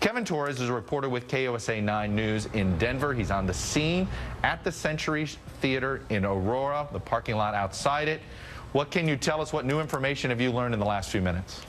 Kevin Torres is a reporter with KUSA 9 News in Denver. He's on the scene at the Century Theater in Aurora, the parking lot outside it. What can you tell us? What new information have you learned in the last few minutes?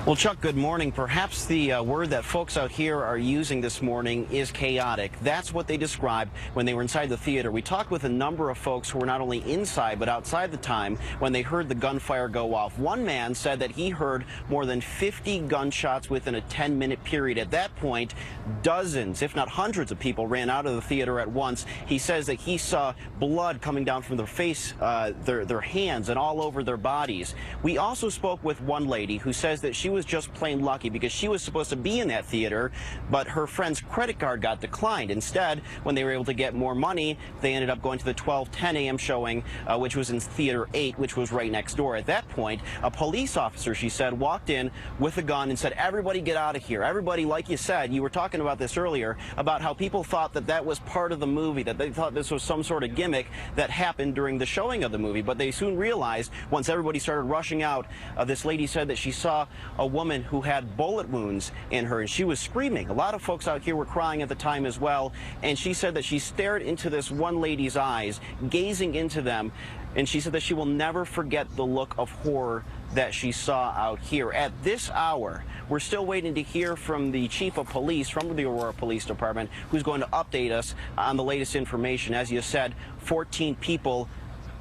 Well, Chuck, good morning. Perhaps the word that folks out here are using this morning is chaotic. That's what they described when they were inside the theater. We talked with a number of folks who were not only inside but outside the time when they heard the gunfire go off. One man said that he heard more than 50 gunshots within a 10-minute period. At that point, dozens, if not hundreds of people ran out of the theater at once. He says that he saw blood coming down from their face, their hands, and all over their bodies. We also spoke with one lady who says that she was just plain lucky because she was supposed to be in that theater, but her friend's credit card got declined. Instead, when they were able to get more money, they ended up going to the 12:10 a.m. showing, which was in Theater 8, which was right next door. At that point, a police officer, she said, walked in with a gun and said, "Everybody get out of here." Everybody, like you said, you were talking about this earlier, about how people thought that that was part of the movie, that they thought this was some sort of gimmick that happened during the showing of the movie. But they soon realized, once everybody started rushing out, this lady said that she saw a woman who had bullet wounds in her, and she was screaming. A lot of folks out here were crying at the time as well, and she said that she stared into this one lady's eyes, gazing into them, and she said that she will never forget the look of horror that she saw out here. At this hour, we're still waiting to hear from the chief of police from the Aurora Police Department, who's going to update us on the latest information. As you said, 14 people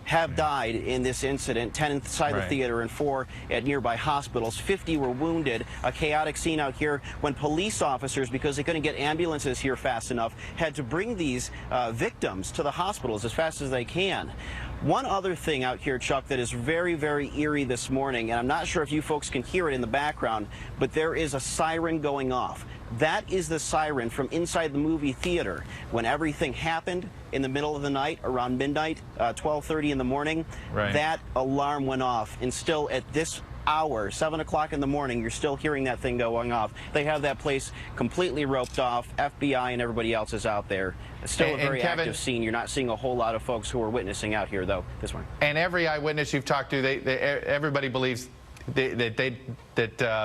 have died in this incident, 10 inside the theater and 4 at nearby hospitals. 50 were wounded. A chaotic scene out here when police officers, because they couldn't get ambulances here fast enough, had to bring these victims to the hospitals as fast as they can. One other thing out here, Chuck, that is very, very eerie this morning, and I'm not sure if you folks can hear it in the background, but there is a siren going off. That is the siren from inside the movie theater. When everything happened in the middle of the night, around midnight, 12:30 in the morning, that alarm went off. And still at this hour, 7 o'clock in the morning, you're still hearing that thing going off. They have that place completely roped off. FBI and everybody else is out there. It's still a very active scene. You're not seeing a whole lot of folks who are witnessing out here, though, this morning. And every eyewitness you've talked to, everybody believes that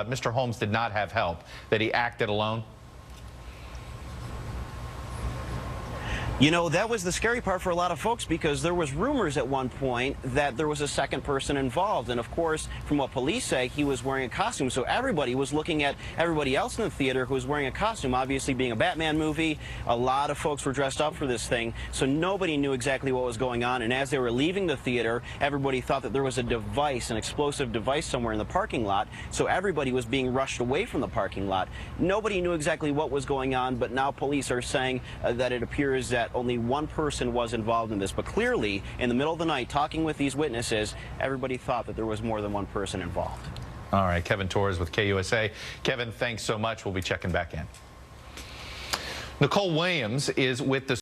Mr. Holmes did not have help, that he acted alone? You know, that was the scary part for a lot of folks, because there was rumors at one point that there was a second person involved. And of course, from what police say, he was wearing a costume. So everybody was looking at everybody else in the theater who was wearing a costume. Obviously, being a Batman movie, a lot of folks were dressed up for this thing. So nobody knew exactly what was going on. And as they were leaving the theater, everybody thought that there was a device, an explosive device somewhere in the parking lot. So everybody was being rushed away from the parking lot. Nobody knew exactly what was going on, but now police are saying that it appears that only one person was involved in this. But clearly, in the middle of the night, talking with these witnesses, everybody thought that there was more than one person involved. All right, Kevin Torres with KUSA. Kevin, thanks so much. We'll be checking back in. Nicole Williams is with the